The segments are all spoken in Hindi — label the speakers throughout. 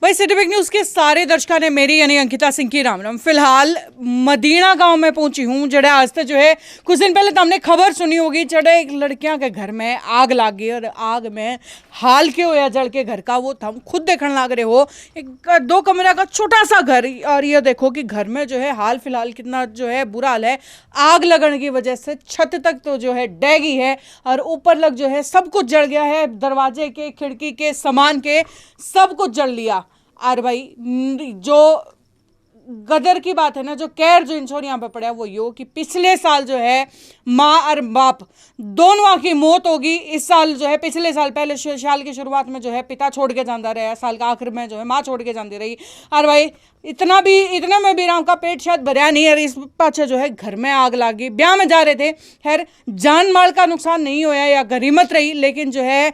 Speaker 1: भाई सिटी बिग न्यूज के सारे दर्शकों ने मेरी यानी अंकिता सिंह की राम राम। फिलहाल मदीना गांव में पहुंची हूं जड़े आज तक जो है कुछ दिन पहले तो हमने खबर सुनी होगी चढ़े एक लड़कियां के घर में आग लग गई और आग में हाल के होया जल के घर का वो हम खुद देखने लग रहे हो। एक 2 कमरे का छोटा सा घर और ये देखो कि घर में जो है हाल फिलहाल कितना जो है बुरा हाल है। आग लगने की वजह से छत तक तो जो है डैगी है और ऊपर लग जो है सब कुछ जल गया है, दरवाजे के खिड़की के सामान के सब कुछ जल लिया। और भाई जो गदर की बात है ना, जो कैर जो इंश्योर यहाँ पे पड़ा है वो यो कि पिछले साल जो है माँ और बाप दोनों की मौत होगी। इस साल जो है पिछले साल पहले साल की शुरुआत में जो है पिता छोड़ के जाता रहा, साल का आखिर में जो है माँ छोड़ के जाती रही। और भाई इतना में भी राम का पेट शायद भरया नहीं। और इस पाछे जो है घर में आग लगी, ब्याह में जा रहे थे। खैर जान माल का नुकसान नहीं होया या गनीमत रही, लेकिन जो है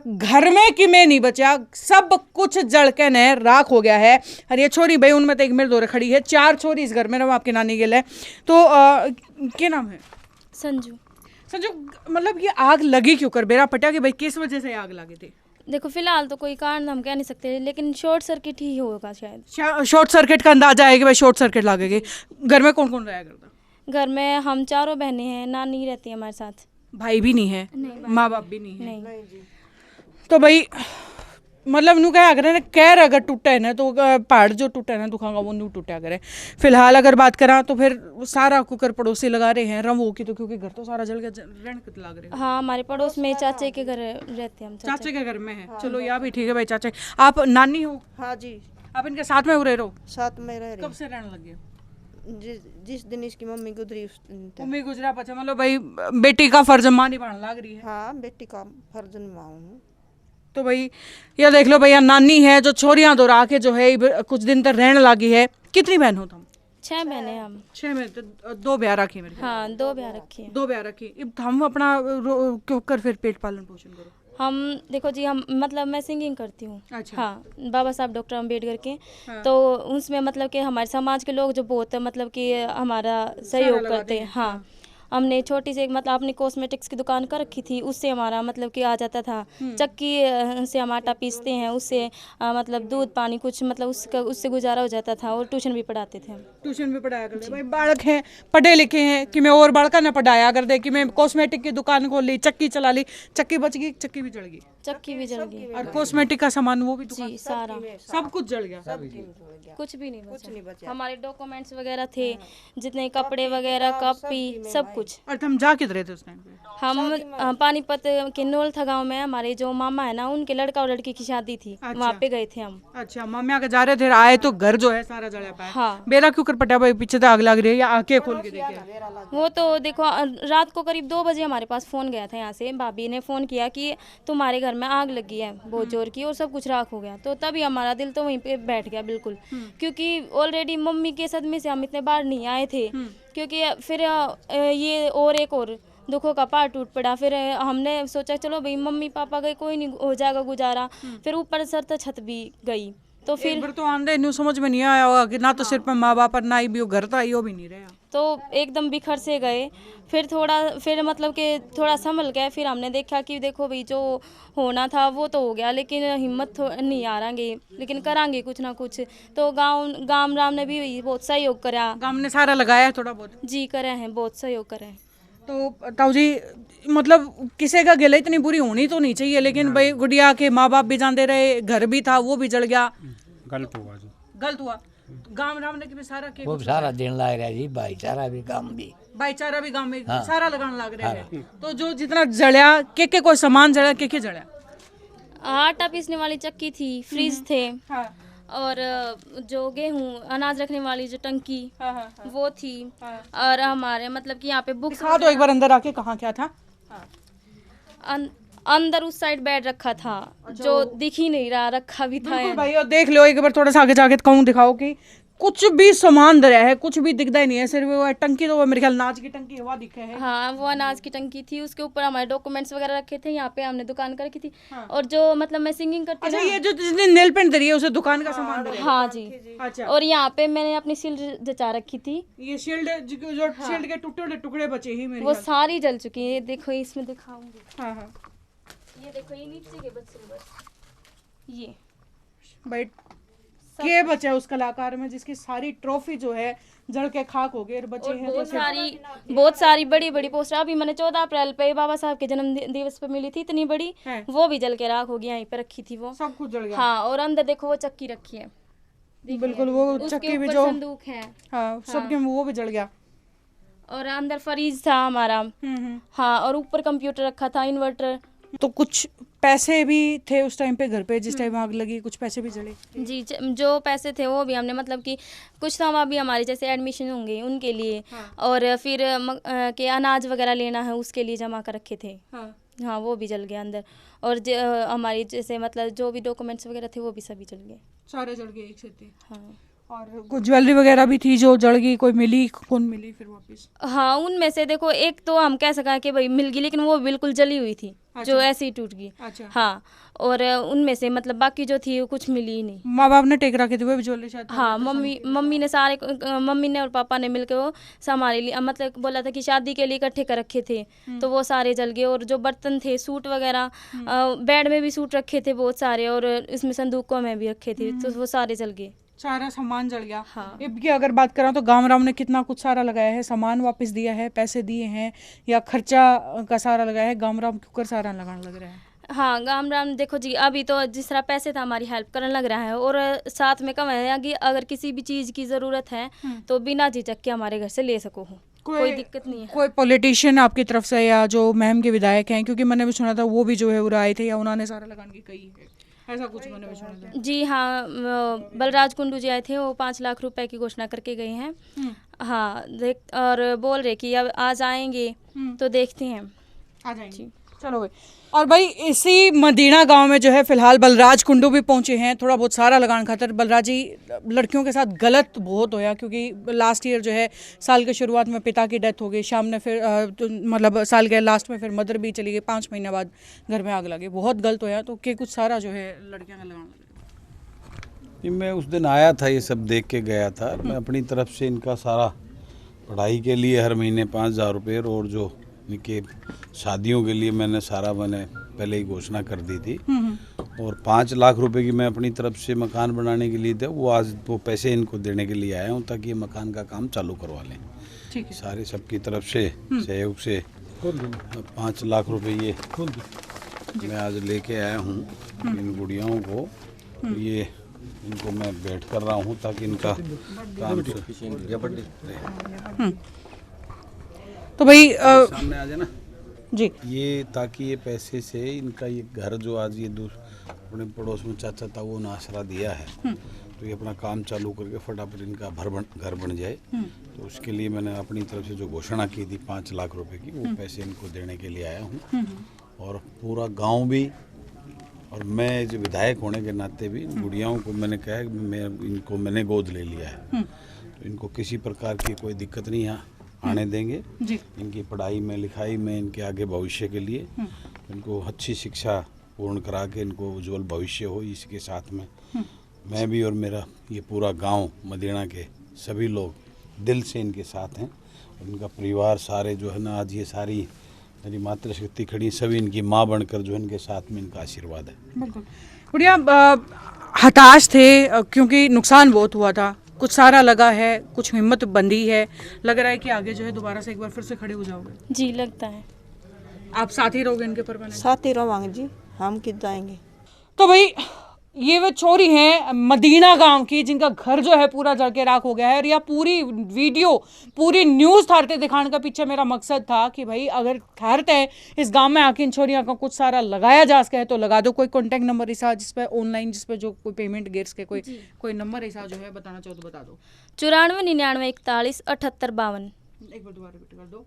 Speaker 1: घर में कि में नहीं बचा, सब कुछ जल के न राख हो गया है। और ये छोरी भाई उनमें तो एक मेरे दौरे खड़ी है, 4 छोरी इस घर में आपकी नानी के लिए। तो क्या नाम है?
Speaker 2: संजू।
Speaker 1: संजू, मतलब ये आग लगी क्यों कर बेरा पटा कि भाई किस वजह से आग लगी थी?
Speaker 2: देखो फिलहाल तो कोई कारण हम कह नहीं सकते, लेकिन शॉर्ट सर्किट ही होगा शायद।
Speaker 1: शॉर्ट सर्किट का अंदाजा है कि भाई शॉर्ट सर्किट लगेगी। घर में कौन कौन रहा करता?
Speaker 2: घर में हम 4 बहनें हैं, नानी रहती है हमारे साथ।
Speaker 1: भाई भी नहीं है?
Speaker 2: नहीं।
Speaker 1: माँ बाप भी नहीं है?
Speaker 2: नहीं।
Speaker 1: तो भाई मतलब नू क्या करे कैर अगर टूटा है ना तो पहाड़ जो टूटा है ना दुखागा वो नू टूटा करे। फिलहाल अगर बात करा तो फिर सारा कुकर पड़ोसी लगा रहे हैं रवो की, तो क्योंकि घर तो सारा जल गया रण लग रहे हैं।
Speaker 2: हाँ, हमारे पड़ोस में चाचे के घर रहते हैं हम।
Speaker 1: चाचे के घर में है? चलो यह भी ठीक है भाई। चाचे आप नानी हो?
Speaker 3: हाँ जी,
Speaker 1: आप इनके साथ में रह रहो?
Speaker 3: साथ में रह रही।
Speaker 1: कब से रहने लगे?
Speaker 3: जिस दिन इसकी मम्मी गुजरी उस दिन तक।
Speaker 1: मम्मी गुजरा पचा मतलब भाई बेटी का फर्ज माँ निभाने लग रही है।
Speaker 3: हाँ, बेटी का फर्ज निभाऊं।
Speaker 1: तो भाई ये देख लो भैया, नानी है जो छोरियां दोहरा के जो है कुछ दिन तक रहने लगी है। कितनी बहन हो तुम?
Speaker 2: 6 बहनें हम।
Speaker 1: 6 में तो 2 ब्याह रखी मेरे ख्याल।
Speaker 2: हाँ, 2 ब्याह रखी है।
Speaker 1: 2 ब्याह रखी। अब हम अपना क्यों कर फिर पेट पालन पोषण करो?
Speaker 2: हम देखो जी, हम मतलब मैं सिंगिंग करती हूँ।
Speaker 1: अच्छा।
Speaker 2: हाँ, बाबा साहब डॉक्टर अम्बेडकर के।
Speaker 1: हाँ।
Speaker 2: तो उसमें मतलब कि हमारे समाज के लोग जो बहुत मतलब कि हमारा सहयोग करते हैं। हाँ, हमने छोटी सी एक मतलब अपनी कॉस्मेटिक्स की दुकान कर रखी थी, उससे हमारा मतलब कि आ जाता था। चक्की से हम आटा पीसते हैं, उससे मतलब दूध पानी कुछ मतलब उससे गुजारा हो जाता था। और ट्यूशन भी पढ़ाते थे हम।
Speaker 1: ट्यूशन भी पढ़ाया करते भाई। बालक हैं पढ़े लिखे हैं कि मैं और बालका ने पढ़ाया कर दे कि मैं कॉस्मेटिक की दुकान खोल ली, चक्की चला ली, चक्की बच गई, चक्की भी जल गई।
Speaker 2: चक्की भी जल गई
Speaker 1: और कॉस्मेटिक का सामान वो भी
Speaker 2: जी, सारा
Speaker 1: सब कुछ जल गया।
Speaker 2: कुछ भी नहीं बचा। हमारे डॉक्यूमेंट्स वगैरह थे, जितने कपड़े वगैरह कॉपी सब कुछ।
Speaker 1: और हम जा किधर रहे थे उस टाइम पे?
Speaker 2: हम पानीपत के नोल था गाँव में, हमारे जो मामा है ना उनके लड़का और लड़की की शादी थी।
Speaker 1: अच्छा।
Speaker 2: वहाँ पे गए थे हम।
Speaker 1: अच्छा, मम्मी आके जा रहे थे, आए तो घर जो है सारा जला पाया।
Speaker 2: हाँ।
Speaker 1: बेरा क्यों कर पटा भाई? पीछे तो आग लग रही है या आके खोल के देखे?
Speaker 2: वो तो देखो रात को करीब 2 बजे हमारे पास फ़ोन गया था, यहाँ से भाभी ने फ़ोन किया कि तुम्हारे घर में आग लगी है बहुत जोर की और सब कुछ राख हो गया। तो तभी हमारा दिल तो वहीं पे बैठ गया बिल्कुल, क्योंकि ऑलरेडी मम्मी के सदमे से हम इतने बार नहीं आए थे। क्योंकि फिर ये और एक और दुखों का पहाड़ टूट पड़ा। फिर हमने सोचा चलो भाई मम्मी पापा गए, कोई नहीं हो जाएगा गुजारा। फिर ऊपर सर तो छत भी गई। तो फिर
Speaker 1: तो आंधे न्यू समझ में नहीं आया होगा कि ना तो सिर पे माँ बाप ना ही भी घर था यो भी नहीं रहा।
Speaker 2: तो एकदम बिखर से गए। फिर मतलब कि थोड़ा संभल गए। फिर हमने देखा कि देखो भाई जो होना था वो तो हो गया, लेकिन हिम्मत नहीं हारांगे, लेकिन करांगे कुछ ना कुछ। तो गाँव राम ने भी बहुत सहयोग करा।
Speaker 1: गांव ने सारा लगाया है थोड़ा बहुत
Speaker 2: जी, करे हैं, बहुत सहयोग करे हैं।
Speaker 1: तो ताऊ जी मतलब किसी का गिला इतनी बुरी होनी तो नहीं चाहिए, लेकिन भाई गुड़िया के माँ बाप भी जानते रहे, घर भी था वो भी जल गया।
Speaker 4: गलत हुआ जी,
Speaker 1: गलत हुआ। गांव राम ने कि सारा के
Speaker 5: वो सारा दिन लग रहा है जी, भाईचारा भी काम भी।
Speaker 1: भाईचारा भी गांव में सारा लगाने लग रहे हैं। तो जो जितना जड़या के कोई सामान जड़ा के जड़ा?
Speaker 2: आटा पीसने वाली चक्की थी, फ्रिज थे।
Speaker 1: हाँ।
Speaker 2: और जो गेहूँ अनाज रखने वाली जो टंकी
Speaker 1: हाँ।
Speaker 2: वो थी। और हमारे मतलब कि यहाँ पे बुक्स
Speaker 1: दिखा दो एक बार अंदर आके कहाँ क्या था।
Speaker 2: अंदर उस साइड बेड रखा था। जो दिख ही नहीं रहा, रखा भी था।
Speaker 1: भाई और देख लो एक बार थोड़ा सा आगे जाके कहूँ दिखाओ कि कुछ भी सामान धरा है, कुछ भी दिखता ही नहीं है। सिर्फ वो टंकी तो वो मेरे ख्याल अनाज की टंकी हवा दिखे है।
Speaker 2: हाँ, वो अनाज की टंकी थी, उसके ऊपर हमारे डॉक्यूमेंट्स वगैरह रखे थे। यहाँ पे हमने दुकान कर रखी थी। और जो मतलब मैं सिंगिंग करती
Speaker 1: अच्छा,
Speaker 2: ना,
Speaker 1: ये जो जिसने नेल पेंट धरी है उसे दुकान का सामान धरा है?
Speaker 2: हाँ जी।
Speaker 1: अच्छा।
Speaker 2: और यहाँ पे मैंने अपनी शील्ड जचा रखी थी।
Speaker 1: ये शील्ड जो शील्ड के टुकड़े टुकड़े बचे ही मेरे
Speaker 2: वो
Speaker 1: ख्याल।
Speaker 2: सारी जल चुकी है। देखो इसमें दिखाऊंगी।
Speaker 1: हाँ।
Speaker 2: ये देखो, ये नीचे के बच्चे बस ये
Speaker 1: भाई के बचे उस कलाकार में जिसकी सारी ट्रॉफी जो है जड़ के खाक हो गए और बचे
Speaker 2: और
Speaker 1: हैं
Speaker 2: बहुत सारी बड़ी बड़ी पोस्टर अभी मैंने 14 अप्रैल पे बाबा साहब के जन्म दिवस पे मिली थी इतनी बड़ी,
Speaker 1: है।
Speaker 2: वो भी जल के राख हो गई, यहीं पे रखी थी वो।
Speaker 1: सब कुछ जल गया।
Speaker 2: हाँ, और अंदर देखो वो चक्की रखी है,
Speaker 1: बिल्कुल वो
Speaker 2: उसके
Speaker 1: चक्की भी
Speaker 2: ऊपर
Speaker 1: जो
Speaker 2: संदूक है।
Speaker 1: हाँ सबके वो भी जल गया।
Speaker 2: और अंदर फ्रीज था हमारा। हाँ, और ऊपर कंप्यूटर रखा था, इन्वर्टर।
Speaker 1: तो कुछ पैसे भी थे उस टाइम पे घर पे जिस टाइम आग लगी, कुछ पैसे भी जले।
Speaker 2: जी, जो पैसे थे वो भी हमने मतलब कि कुछ तो हम अभी हमारे जैसे एडमिशन होंगे उनके लिए, और फिर के अनाज वगैरह लेना है उसके लिए जमा कर रखे थे। हाँ, वो भी जल गया अंदर। और हमारी जैसे मतलब जो भी डॉक्यूमेंट्स वगैरह थे वो भी सभी जल गए,
Speaker 1: सारे जल गए एक से थे।
Speaker 2: हाँ।
Speaker 1: और कुछ ज्वेलरी वगैरह भी थी जो जल गई, कोई मिली, कौन मिली फिर वापस?
Speaker 2: हाँ, उनमें से देखो एक तो हम कह सका कि भाई मिल गई, लेकिन वो बिल्कुल जली हुई थी। जो ऐसे ही टूट गई।
Speaker 1: अच्छा।
Speaker 2: हाँ, और उनमें से मतलब बाकी जो थी वो कुछ मिली ही नहीं।
Speaker 1: माँ बाप ने टेक रखे थे वो भी ज्वेलरी शायद?
Speaker 2: हाँ, मम्मी ने सारे मम्मी ने और पापा ने मिलकर वो हमारे लिए मतलब बोला था कि शादी के लिए इकट्ठे कर रखे थे, तो वो सारे जल गए। और जो बर्तन थे, सूट वगैरह, बेड में भी सूट रखे थे बहुत सारे, और इसमें संदूकों में भी रखे थे, तो वो सारे जल गए।
Speaker 1: सारा सामान जल गया।
Speaker 2: हाँ।
Speaker 1: इसकी अगर बात करें तो गांव ने कितना कुछ सारा लगाया है, सामान वापस दिया है, पैसे दिए हैं, या खर्चा का सारा लगाया है? गांव क्यों सारा लगाने लग रहा है?
Speaker 2: हाँ, गामराम देखो जी, अभी तो जिस तरह पैसे था हमारी हेल्प करने लग रहा है, और साथ में कम है कि अगर किसी भी चीज़ की ज़रूरत है तो बिना झिझक के हमारे घर से ले सको हो, कोई दिक्कत नहीं है।
Speaker 1: कोई पॉलिटिशियन आपकी तरफ से या जो महम के विधायक हैं, क्योंकि मैंने भी सुना था वो भी जो है वो आए थे या उन्होंने सारा लगाने की कही है, ऐसा कुछ मैंने भी सुना था।
Speaker 2: जी हाँ, बलराज कुंडू जी आए थे, वो 5 लाख रुपए की घोषणा करके गए हैं। हाँ, देख और बोल रहे कि अब आज आएंगे तो देखते हैं,
Speaker 1: आ जाएंगे। चलो भाई। और भाई इसी मदीना गांव में जो है फिलहाल बलराज कुंडू भी पहुंचे हैं थोड़ा बहुत सारा लगाने खातर। बलराज जी, लड़कियों के साथ गलत बहुत होया, क्योंकि लास्ट ईयर जो है साल के शुरुआत में पिता की डेथ हो गई, शाम ने फिर मतलब साल के लास्ट में फिर मदर भी चली गई, 5 महीने बाद घर में आग लगी, बहुत गलत होया। तो कि कुछ सारा जो है लड़कियाँ का लगाना।
Speaker 4: मैं उस दिन आया था, ये सब देख के गया था। मैं अपनी तरफ से इनका सारा पढ़ाई के लिए हर महीने 5,000 रुपये, और जो इनके शादियों के लिए मैंने पहले ही घोषणा कर दी थी, और 5 लाख रुपए की मैं अपनी तरफ से मकान बनाने के लिए थे, वो आज वो पैसे इनको देने के लिए आया हूँ ताकि ये मकान का काम चालू करवा लें।
Speaker 1: ठीक है।
Speaker 4: सारे सबकी तरफ से सहयोग से 5 लाख रुपए ये मैं आज लेके आया हूँ इन गुड़ियाओं को। ये इनको मैं भेंट कर रहा हूँ ताकि इनका काम
Speaker 1: तो भाई
Speaker 4: सामने आ जाए ना
Speaker 1: जी,
Speaker 4: ये, ताकि ये पैसे से इनका ये घर जो आज ये अपने पड़ोस में चाचा था वो आसरा दिया है, तो ये अपना काम चालू करके फटाफट इनका घर बन जाए। तो उसके लिए मैंने अपनी तरफ से जो घोषणा की थी 5 लाख रुपए की, वो पैसे इनको देने के लिए आया हूँ। और पूरा गांव भी, और मैं जो विधायक होने के नाते भी इन गुड़ियाओं को मैंने कहा है मैंने गोद ले लिया है, तो इनको किसी प्रकार की कोई दिक्कत नहीं आने देंगे
Speaker 1: जी।
Speaker 4: इनकी पढ़ाई में, लिखाई में, इनके आगे भविष्य के लिए इनको अच्छी शिक्षा पूर्ण करा के इनको उज्जवल भविष्य हो। इसके साथ में मैं भी और मेरा ये पूरा गांव मदीना के सभी लोग दिल से इनके साथ हैं। इनका परिवार सारे जो है ना, आज ये सारी मेरी मातृशक्ति खड़ी, सभी इनकी माँ बनकर जो इनके साथ में इनका आशीर्वाद है।
Speaker 1: बिल्कुल। बढ़िया। हताश थे क्योंकि नुकसान बहुत हुआ था, कुछ सारा लगा है, कुछ हिम्मत बंधी है, लग रहा है कि आगे जो है दोबारा से एक बार फिर से खड़े हो जाओगे?
Speaker 2: जी लगता है।
Speaker 1: आप साथ ही रहोगे इनके परमानेंट?
Speaker 3: साथ ही रहोगे जी, हम किद जाएंगे।
Speaker 1: तो भाई ये वे छोरी हैं मदीना गांव की जिनका घर जो है पूरा जल के राख हो गया है। और यह पूरी वीडियो, पूरी न्यूज़ थारते दिखाने का पीछे मेरा मकसद था कि भाई अगर ठहरते हैं इस गांव में आके इन छोरियों का कुछ सारा लगाया जा सके तो लगा दो। कोई कॉन्टैक्ट नंबर ऐसा जिस पे ऑनलाइन, जिस पे जो कोई पेमेंट गेट्स के कोई नंबर ऐसा जो है बताना चाहो तो बता दो।
Speaker 2: 94 99 41 78 52।
Speaker 1: एक बार दोबारा रिपीट कर दो।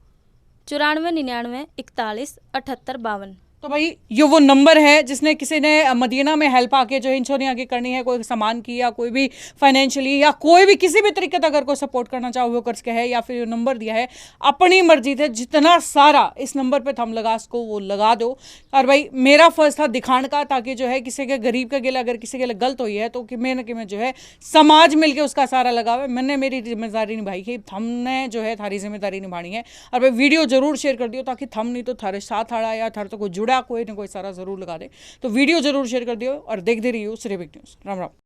Speaker 2: 94 99 41 78 52।
Speaker 1: तो भाई ये वो नंबर है जिसने किसी ने मदीना में हेल्प आके जो इंश्योरेंस आगे करनी है, कोई सामान की या कोई भी फाइनेंशियली या कोई भी किसी भी तरीके से अगर कोई सपोर्ट करना चाहो वो कर सके है, या फिर नंबर दिया है अपनी मर्जी से जितना सारा इस नंबर पे थम लगा सको वो लगा दो। और भाई मेरा फर्ज था दिखाने का, ताकि जो है किसी के गरीब के गिला अगर किसी के लिए गलत हुई है तो कि मैं जो है समाज मिलकर उसका सारा लगावे। मैंने मेरी जिम्मेदारी निभाई है, हमने जो है थारी जिम्मेदारी निभानी है। और भाई वीडियो जरूर शेयर कर दियो ताकि थम नहीं तो थारे साथ आड़ा या थारे तो कोई जुड़ा कोई ना कोई सारा जरूर लगा दे। तो वीडियो जरूर शेयर कर दियो और देखते रहिए सिर्फ न्यूज़। राम राम।